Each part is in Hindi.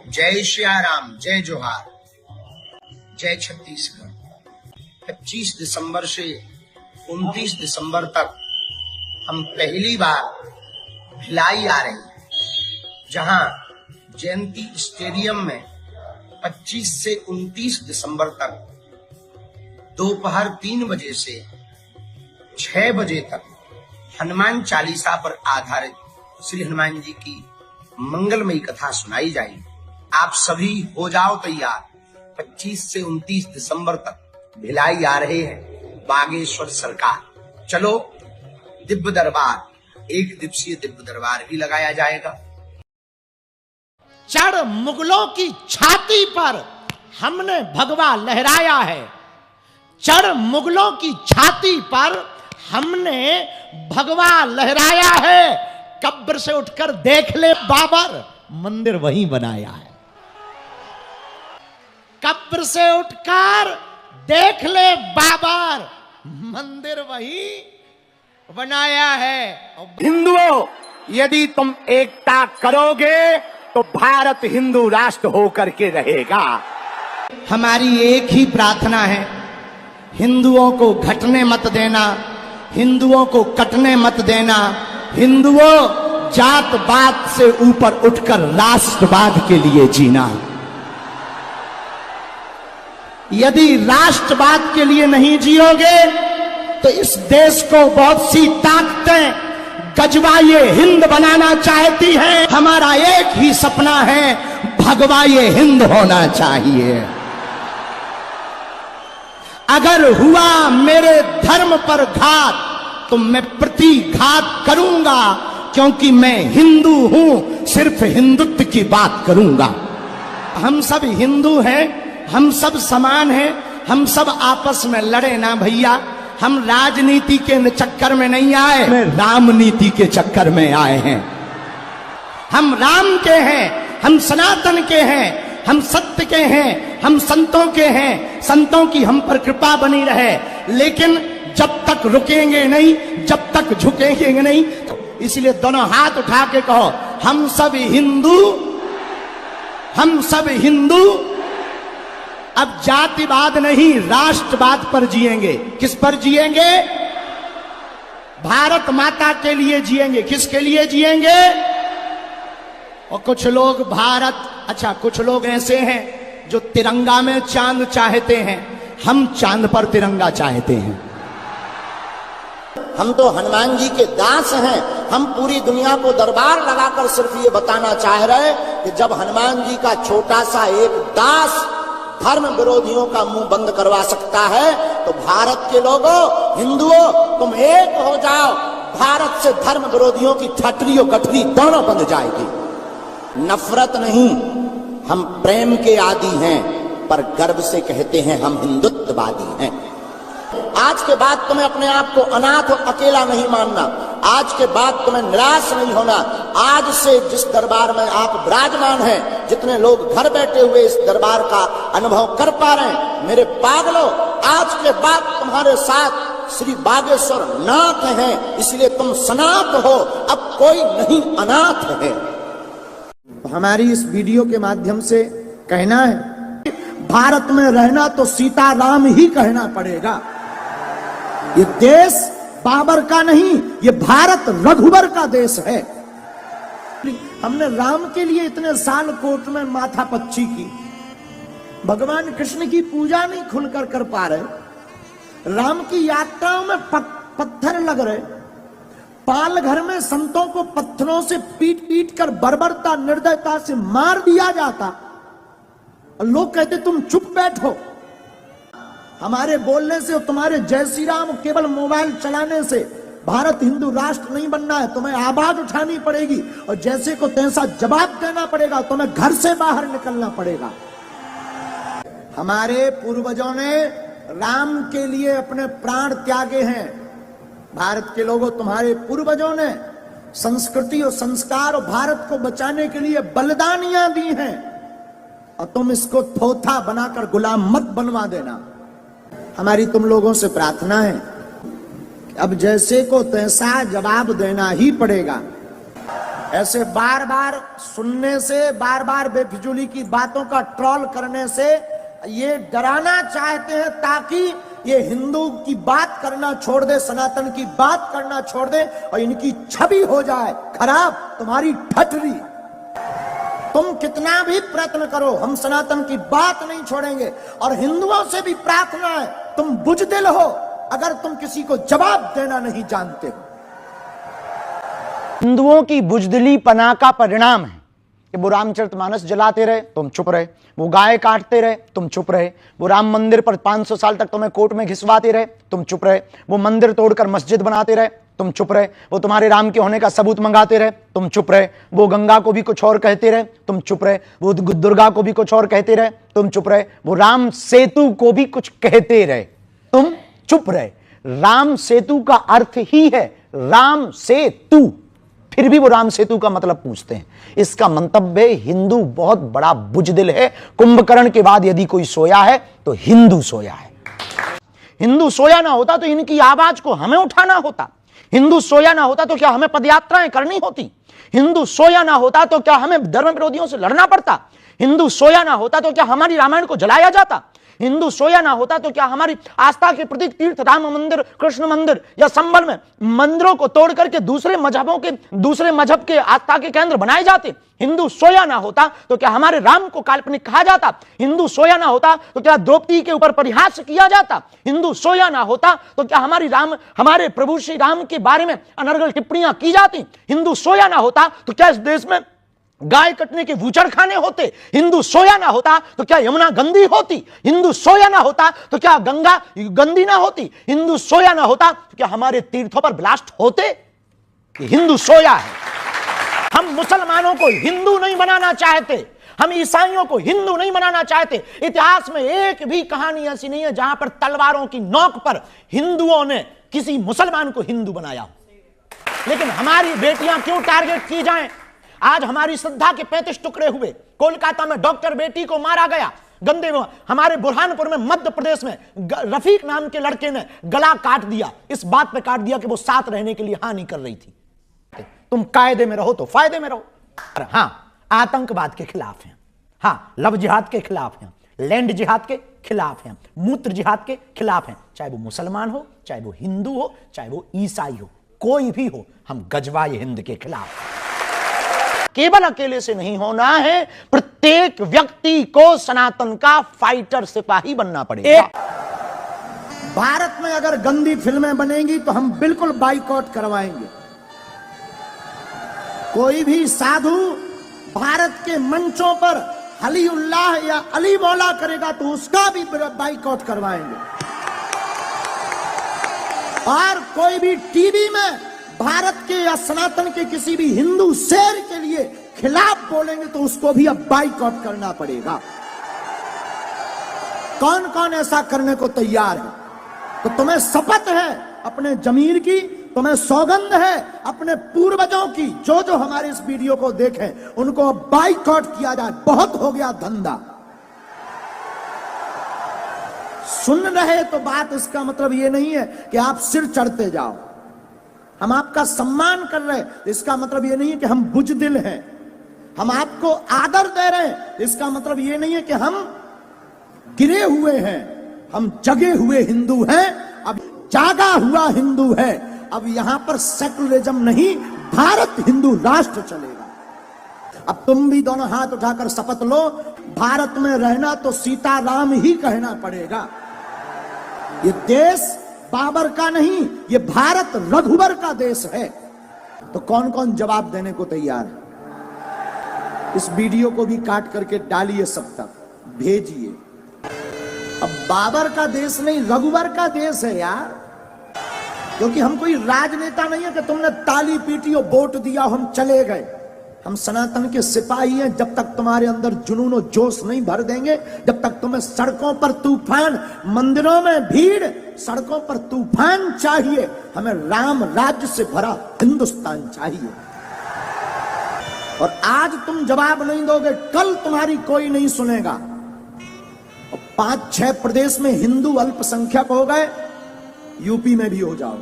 जय श्या राम, जय जोहार, जय छत्तीसगढ़। 25 दिसंबर से 29 दिसंबर तक हम पहली बार भिलाई आ रहे हैं, जहां जयंती स्टेडियम में 25 से 29 दिसंबर तक दोपहर 3 बजे से 6 बजे तक हनुमान चालीसा पर आधारित श्री हनुमान जी की मंगलमयी कथा सुनाई जाएगी। आप सभी हो जाओ तैयार। 25 से 29 दिसंबर तक भिलाई आ रहे हैं बागेश्वर सरकार। चलो, दिव्य दरबार, एक दिवसीय दिव्य दरबार भी लगाया जाएगा। चढ़ मुगलों की छाती पर हमने भगवा लहराया है। चढ़ मुगलों की छाती पर हमने भगवा लहराया है। कब्र से उठकर देख ले बाबर, मंदिर वहीं बनाया है। कब्र से उठकर देख ले बाबर, मंदिर वहीं बनाया है। हिंदुओं, यदि तुम एकता करोगे तो भारत हिंदू राष्ट्र होकर के रहेगा। हमारी एक ही प्रार्थना है, हिंदुओं को घटने मत देना, हिंदुओं को कटने मत देना। हिंदुओं, जात पात से ऊपर उठकर राष्ट्रवाद के लिए जीना। यदि राष्ट्रवाद के लिए नहीं जियोगे तो इस देश को बहुत सी ताकतें गजवाए हिंद बनाना चाहती हैं। हमारा एक ही सपना है, भगवाए हिंद होना चाहिए। अगर हुआ मेरे धर्म पर घात तो मैं प्रतिघात करूंगा, क्योंकि मैं हिंदू हूं, सिर्फ हिंदुत्व की बात करूंगा। हम सब हिंदू हैं, हम सब समान हैं, हम सब आपस में लड़े ना भैया। हम राजनीति के चक्कर में नहीं आए, हम रामनीति के चक्कर में आए हैं। हम राम के हैं, हम सनातन के हैं, हम सत्य के हैं, हम संतों के हैं। संतों की हम पर कृपा बनी रहे, लेकिन जब तक रुकेंगे नहीं, जब तक झुकेंगे नहीं। तो इसलिए दोनों हाथ उठा के कहो, हम सब हिंदू, हम सब हिंदू। अब जातिवाद नहीं, राष्ट्रवाद पर जिएंगे। किस पर जिएंगे? भारत माता के लिए जिएंगे। किसके लिए जिएंगे? और कुछ लोग अच्छा, कुछ लोग ऐसे हैं जो तिरंगा में चांद चाहते हैं। हम चांद पर तिरंगा चाहते हैं। हम तो हनुमान जी के दास हैं। हम पूरी दुनिया को दरबार लगाकर सिर्फ ये बताना चाह रहे कि जब हनुमान जी का छोटा सा एक दास धर्म विरोधियों का मुंह बंद करवा सकता है, तो भारत के लोगों, हिंदुओं, तुम एक हो जाओ। भारत से धर्म विरोधियों की ठटरी और गठरी दोनों बंद जाएगी। नफरत नहीं, हम प्रेम के आदी हैं, पर गर्व से कहते हैं हम हिंदुत्ववादी हैं। आज के बाद तुम्हें अपने आप को अनाथ और अकेला नहीं मानना। आज के बाद तुम्हें निराश नहीं होना। आज से जिस दरबार में आप विराजमान हैं, जितने लोग घर बैठे हुए इस दरबार का अनुभव कर पा रहे हैं, मेरे पागलों, आज के बाद तुम्हारे साथ श्री बागेश्वर नाथ हैं, इसलिए तुम सनाथ हो। अब कोई नहीं अनाथ है। हमारी इस वीडियो के माध्यम से कहना है, भारत में रहना तो सीताराम ही कहना पड़ेगा। ये देश बाबर का नहीं, ये भारत रघुवर का देश है। हमने राम के लिए इतने साल कोर्ट में माथा पच्ची की, भगवान कृष्ण की पूजा नहीं खुलकर कर पा रहे। राम की यात्राओं में पत्थर लग रहे। पाल घर में संतों को पत्थरों से पीट पीट कर बर्बरता, निर्दयता से मार दिया जाता। लोग कहते तुम चुप बैठो। हमारे बोलने से, तुम्हारे जय श्री राम केवल मोबाइल चलाने से भारत हिंदू राष्ट्र नहीं बनना है। तुम्हें आवाज उठानी पड़ेगी और जैसे को तैसा जवाब देना पड़ेगा। तुम्हें घर से बाहर निकलना पड़ेगा। हमारे पूर्वजों ने राम के लिए अपने प्राण त्यागे हैं। भारत के लोगों, तुम्हारे पूर्वजों ने संस्कृति और संस्कार और भारत को बचाने के लिए बलिदानियां दी हैं, और तुम इसको थोथा बनाकर गुलाम मत बनवा देना। हमारी तुम लोगों से प्रार्थना है, अब जैसे को तैसा जवाब देना ही पड़ेगा। ऐसे बार बार सुनने से, बार बार बेफिजूली की बातों का ट्रोल करने से ये डराना चाहते हैं ताकि ये हिंदू की बात करना छोड़ दे, सनातन की बात करना छोड़ दे और इनकी छवि हो जाए खराब, तुम्हारी ठठरी। तुम कितना भी प्रयत्न करो, हम सनातन की बात नहीं छोड़ेंगे। और हिंदुओं से भी प्रार्थना है, तुम बुजदिल हो अगर तुम किसी को जवाब देना नहीं जानते हो। हिंदुओं की बुजदिली पना का परिणाम है कि वो रामचरितमानस जलाते रहे, तुम चुप रहे, वो गाय काटते रहे, तुम चुप रहे, वो राम मंदिर पर 500 साल तक तुम्हें कोर्ट में घिसवाते रहे, तुम चुप रहे, वो मंदिर तोड़कर मस्जिद बनाते रहे, तुम चुप रहे, वो तुम्हारे राम के होने का सबूत मंगाते रहे, तुम चुप रहे, वो गंगा को भी कुछ और कहते रहे, तुम चुप रहे, वो दुर्गा को भी कुछ और कहते रहे, तुम चुप रहे, वो राम सेतु को भी कुछ कहते रहे, तुम चुप रहे। राम सेतु का अर्थ ही है राम सेतु, फिर भी वो राम सेतु का मतलब पूछते हैं। इसका मंतव्य हिंदू बहुत बड़ा बुजदिल है। कुंभकर्ण के बाद यदि कोई सोया है तो हिंदू सोया है। हिंदू सोया ना होता तो इनकी आवाज को हमें उठाना होता। हिंदू सोया ना होता तो क्या हमें पदयात्राएं करनी होती। हिंदू सोया ना होता तो क्या हमें धर्म विरोधियों से लड़ना पड़ता। हिंदू सोया ना होता तो क्या हमारी रामायण को जलाया जाता। हिंदू सोया ना होता तो क्या हमारी आस्था के प्रतीक तीर्थ राम मंदिर, कृष्ण मंदिर या संबल में मंदिरों को तोड़ करके दूसरे मजहब के आस्था के केंद्र बनाए जाते। हिंदू सोया ना होता तो क्या हमारे राम को काल्पनिक कहा जाता। हिंदू सोया ना होता तो क्या द्रौपदी के ऊपर परिहास किया जाता। हिंदू सोया ना होता तो क्या हमारे प्रभु श्री राम के बारे में अनर्गल टिप्पणियां की जाती। हिंदू सोया ना होता तो क्या इस देश में गाय कटने के बूचड़खाने होते। हिंदू सोया ना होता तो क्या यमुना गंदी होती। हिंदू सोया ना होता तो क्या गंगा गंदी ना होती। हिंदू सोया ना होता तो क्या हमारे तीर्थों पर ब्लास्ट होते। हिंदू सोया है। हम मुसलमानों को हिंदू नहीं बनाना चाहते, हम ईसाइयों को हिंदू नहीं बनाना चाहते। इतिहास में एक भी कहानी ऐसी नहीं है जहां पर तलवारों की नोक पर हिंदुओं ने किसी मुसलमान को हिंदू बनाया। लेकिन हमारी बेटियां क्यों टारगेट की जाएं। आज हमारी श्रद्धा के 35 टुकड़े हुए। कोलकाता में डॉक्टर बेटी को मारा गया गंदे में। हमारे बुरहानपुर में मध्य प्रदेश में रफीक नाम के लड़के ने गला काट दिया, इस बात पे काट दिया कि वो साथ रहने के लिए हानि कर रही थी। तुम कायदे में रहो तो फायदे में रहो। हां, आतंकवाद के खिलाफ हैं, हां, लव जिहाद के खिलाफ हैं, लैंड जिहाद के खिलाफ हैं, मूत्र जिहाद के खिलाफ हैं। चाहे वो मुसलमान हो, चाहे वो हिंदू हो, चाहे वो ईसाई हो, कोई भी हो, हम गजवाए हिंद के खिलाफ। केवल अकेले से नहीं होना है, प्रत्येक व्यक्ति को सनातन का फाइटर सिपाही बनना पड़ेगा। भारत में अगर गंदी फिल्में बनेंगी तो हम बिल्कुल बाइकआउट करवाएंगे। कोई भी साधु भारत के मंचों पर अली उल्लाह या अली मौला करेगा तो उसका भी बाइकआउट करवाएंगे। और कोई भी टीवी में भारत के या सनातन के किसी भी हिंदू शेर के लिए खिलाफ बोलेंगे तो उसको भी अब बाइकआउट करना पड़ेगा। कौन कौन ऐसा करने को तैयार है? तो तुम्हें शपथ है अपने जमीर की, तुम्हें सौगंध है अपने पूर्वजों की। जो जो हमारे इस वीडियो को देखें उनको बाइकआउट किया जाए। बहुत हो गया धंधा। सुन रहे तो बात इसका मतलब ये नहीं है कि आप सिर चढ़ते जाओ। हम आपका सम्मान कर रहे हैं, इसका मतलब ये नहीं है कि हम बुजदिल हैं। हम आपको आदर दे रहे हैं, इसका मतलब ये नहीं है कि हम गिरे हुए हैं। हम जगे हुए हिंदू हैं, अब जागा हुआ हिंदू है। अब यहां पर सेकुलरिज्म नहीं, भारत हिंदू राष्ट्र चलेगा। अब तुम भी दोनों हाथ उठाकर शपथ लो, भारत में रहना तो सीताराम ही कहना पड़ेगा। ये देश बाबर का नहीं, ये भारत रघुवर का देश है। तो कौन कौन जवाब देने को तैयार है? इस वीडियो को भी काट करके डालिए, सब तक भेजिए। अब बाबर का देश नहीं, रघुवर का देश है यार। क्योंकि हम कोई राजनेता नहीं है कि तुमने ताली पीटी और वोट दिया हम चले गए। हम सनातन के सिपाही हैं। जब तक तुम्हारे अंदर जुनून और जोश नहीं भर देंगे, जब तक तुम्हें सड़कों पर तूफान, मंदिरों में भीड़, सड़कों पर तूफान चाहिए, हमें राम राज्य से भरा हिंदुस्तान चाहिए। और आज तुम जवाब नहीं दोगे, कल तुम्हारी कोई नहीं सुनेगा। और 5-6 प्रदेश में हिंदू अल्पसंख्यक हो गए, यूपी में भी हो जाओ,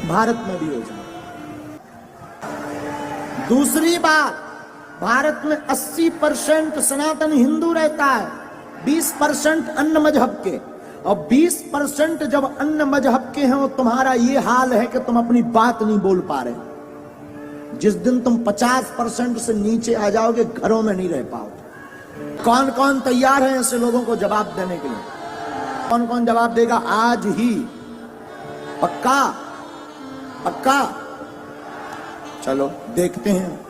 भारत में भी हो जाओ। दूसरी बात, भारत में 80% सनातन हिंदू रहता है, 20% अन्य मजहब के, और 20% जब अन्य मजहब के हैं, तुम्हारा ये हाल है कि तुम अपनी बात नहीं बोल पा रहे। जिस दिन तुम 50% से नीचे आ जाओगे, घरों में नहीं रह पाओगे। कौन कौन तैयार है ऐसे लोगों को जवाब देने के लिए? कौन कौन जवाब देगा आज ही? पक्का? पक्का? चलो देखते हैं।